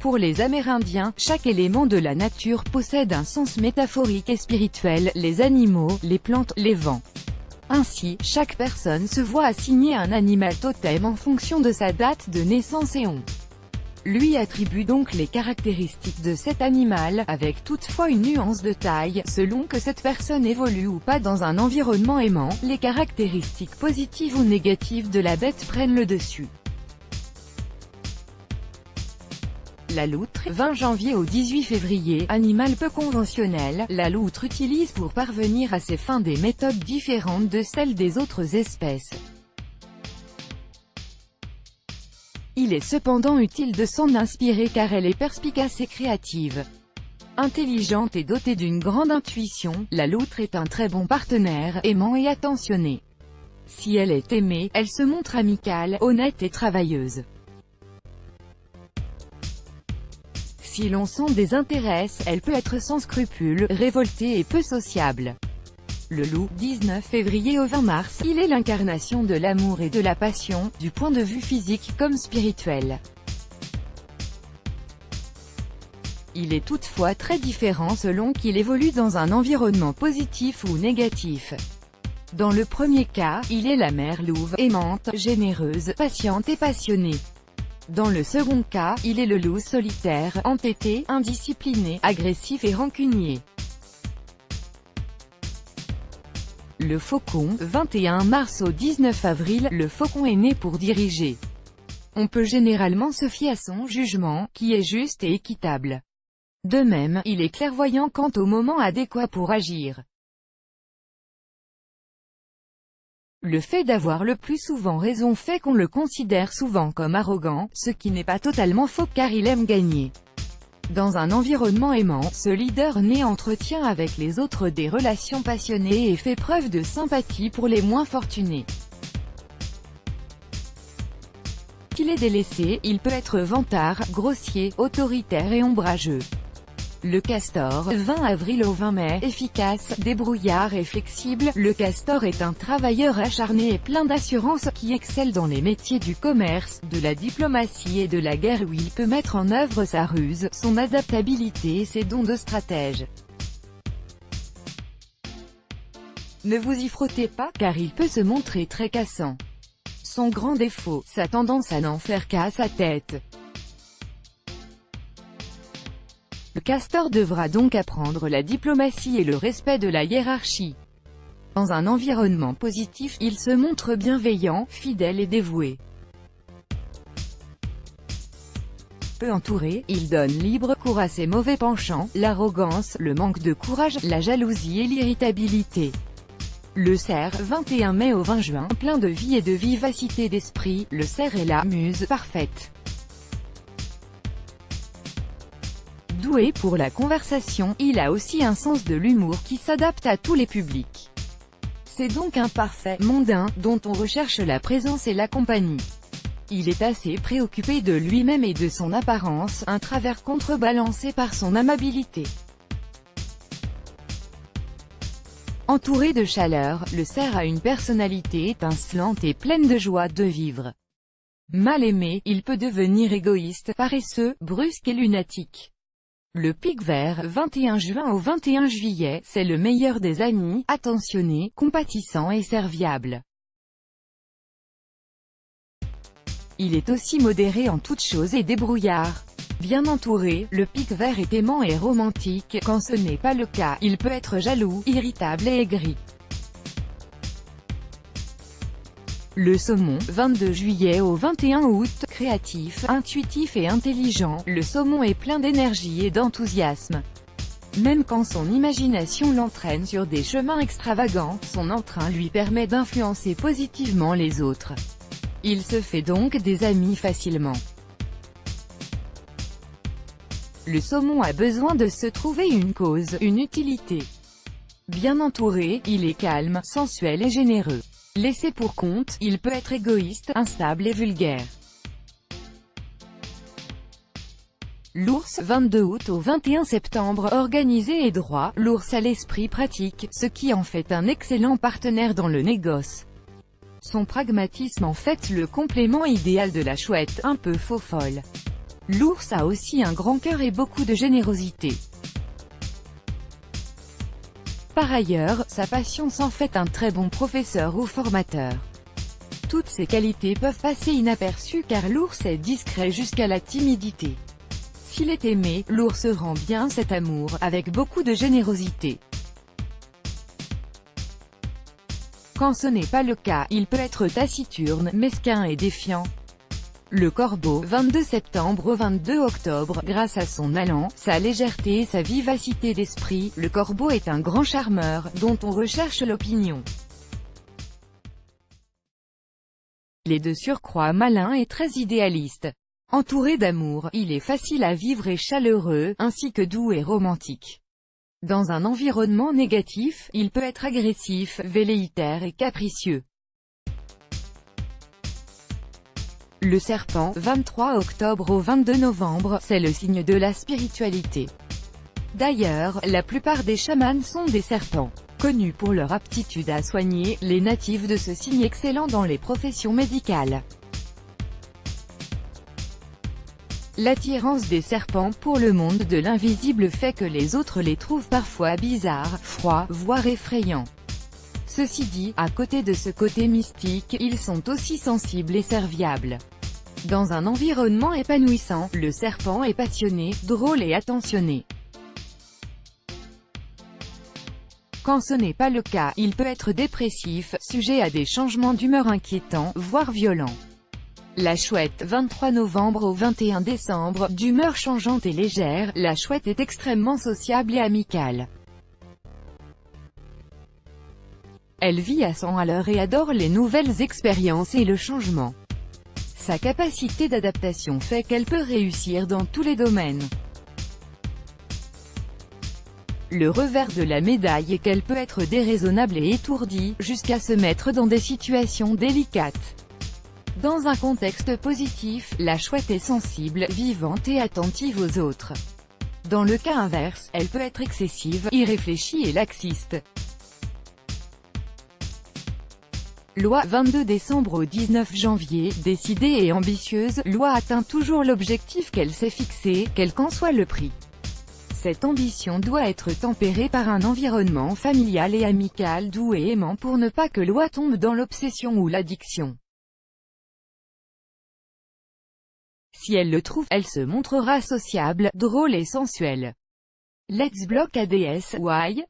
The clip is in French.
Pour les Amérindiens, chaque élément de la nature possède un sens métaphorique et spirituel, les animaux, les plantes, les vents. Ainsi, chaque personne se voit assigner un animal totem en fonction de sa date de naissance et on lui attribue donc les caractéristiques de cet animal, avec toutefois une nuance de taille, selon que cette personne évolue ou pas dans un environnement aimant, les caractéristiques positives ou négatives de la bête prennent le dessus. La loutre, 20 janvier au 18 février, animal peu conventionnel, la loutre utilise pour parvenir à ses fins des méthodes différentes de celles des autres espèces. Il est cependant utile de s'en inspirer car elle est perspicace et créative. Intelligente et dotée d'une grande intuition, la loutre est un très bon partenaire, aimant et attentionné. Si elle est aimée, elle se montre amicale, honnête et travailleuse. Si l'on s'en désintéresse, elle peut être sans scrupules, révoltée et peu sociable. Le loup, 19 février au 20 mars, il est l'incarnation de l'amour et de la passion, du point de vue physique comme spirituel. Il est toutefois très différent selon qu'il évolue dans un environnement positif ou négatif. Dans le premier cas, il est la mère louve, aimante, généreuse, patiente et passionnée. Dans le second cas, il est le loup solitaire, entêté, indiscipliné, agressif et rancunier. Le faucon, 21 mars au 19 avril, le faucon est né pour diriger. On peut généralement se fier à son jugement, qui est juste et équitable. De même, il est clairvoyant quant au moment adéquat pour agir. Le fait d'avoir le plus souvent raison fait qu'on le considère souvent comme arrogant, ce qui n'est pas totalement faux car il aime gagner. Dans un environnement aimant, ce leader né entretient avec les autres des relations passionnées et fait preuve de sympathie pour les moins fortunés. Qu'il est délaissé, il peut être vantard, grossier, autoritaire et ombrageux. Le castor, 20 avril au 20 mai, efficace, débrouillard et flexible, le castor est un travailleur acharné et plein d'assurance, qui excelle dans les métiers du commerce, de la diplomatie et de la guerre où il peut mettre en œuvre sa ruse, son adaptabilité et ses dons de stratège. Ne vous y frottez pas, car il peut se montrer très cassant. Son grand défaut, sa tendance à n'en faire qu'à sa tête. Le castor devra donc apprendre la diplomatie et le respect de la hiérarchie. Dans un environnement positif, il se montre bienveillant, fidèle et dévoué. Peu entouré, il donne libre cours à ses mauvais penchants, l'arrogance, le manque de courage, la jalousie et l'irritabilité. Le cerf, 21 mai au 20 juin, plein de vie et de vivacité d'esprit, le cerf est la muse parfaite. Doué pour la conversation, il a aussi un sens de l'humour qui s'adapte à tous les publics. C'est donc un parfait mondain, dont on recherche la présence et la compagnie. Il est assez préoccupé de lui-même et de son apparence, un travers contrebalancé par son amabilité. Entouré de chaleur, le cerf a une personnalité étincelante et pleine de joie de vivre. Mal aimé, il peut devenir égoïste, paresseux, brusque et lunatique. Le pic vert, 21 juin au 21 juillet, c'est le meilleur des amis, attentionné, compatissant et serviable. Il est aussi modéré en toutes choses et débrouillard. Bien entouré, le pic vert est aimant et romantique, quand ce n'est pas le cas, il peut être jaloux, irritable et aigri. Le saumon, 22 juillet au 21 août, créatif, intuitif et intelligent, le saumon est plein d'énergie et d'enthousiasme. Même quand son imagination l'entraîne sur des chemins extravagants, son entrain lui permet d'influencer positivement les autres. Il se fait donc des amis facilement. Le saumon a besoin de se trouver une cause, une utilité. Bien entouré, il est calme, sensuel et généreux. Laissé pour compte, il peut être égoïste, instable et vulgaire. L'ours, 22 août au 21 septembre, organisé et droit, l'ours a l'esprit pratique, ce qui en fait un excellent partenaire dans le négoce. Son pragmatisme en fait le complément idéal de la chouette, un peu faux-folle. L'ours a aussi un grand cœur et beaucoup de générosité. Par ailleurs, sa patience en fait un très bon professeur ou formateur. Toutes ces qualités peuvent passer inaperçues car l'ours est discret jusqu'à la timidité. S'il est aimé, l'ours rend bien cet amour, avec beaucoup de générosité. Quand ce n'est pas le cas, il peut être taciturne, mesquin et défiant. Le corbeau, 22 septembre au 22 octobre, grâce à son allant, sa légèreté et sa vivacité d'esprit, le corbeau est un grand charmeur, dont on recherche l'opinion. Il est de surcroît malin et très idéaliste. Entouré d'amour, il est facile à vivre et chaleureux, ainsi que doux et romantique. Dans un environnement négatif, il peut être agressif, velléitaire et capricieux. Le serpent, 23 octobre au 22 novembre, c'est le signe de la spiritualité. D'ailleurs, la plupart des chamans sont des serpents. Connus pour leur aptitude à soigner, les natifs de ce signe excellent dans les professions médicales. L'attirance des serpents pour le monde de l'invisible fait que les autres les trouvent parfois bizarres, froids, voire effrayants. Ceci dit, à côté de ce côté mystique, ils sont aussi sensibles et serviables. Dans un environnement épanouissant, le serpent est passionné, drôle et attentionné. Quand ce n'est pas le cas, il peut être dépressif, sujet à des changements d'humeur inquiétants, voire violents. La chouette, 23 novembre au 21 décembre, d'humeur changeante et légère, la chouette est extrêmement sociable et amicale. Elle vit à 100 à l'heure et adore les nouvelles expériences et le changement. Sa capacité d'adaptation fait qu'elle peut réussir dans tous les domaines. Le revers de la médaille est qu'elle peut être déraisonnable et étourdie, jusqu'à se mettre dans des situations délicates. Dans un contexte positif, la chouette est sensible, vivante et attentive aux autres. Dans le cas inverse, elle peut être excessive, irréfléchie et laxiste. Loi, 22 décembre au 19 janvier, décidée et ambitieuse, Loi atteint toujours l'objectif qu'elle s'est fixé, quel qu'en soit le prix. Cette ambition doit être tempérée par un environnement familial et amical doux et aimant pour ne pas que Loi tombe dans l'obsession ou l'addiction. Si elle le trouve, elle se montrera sociable, drôle et sensuelle. Let's block ADS, why?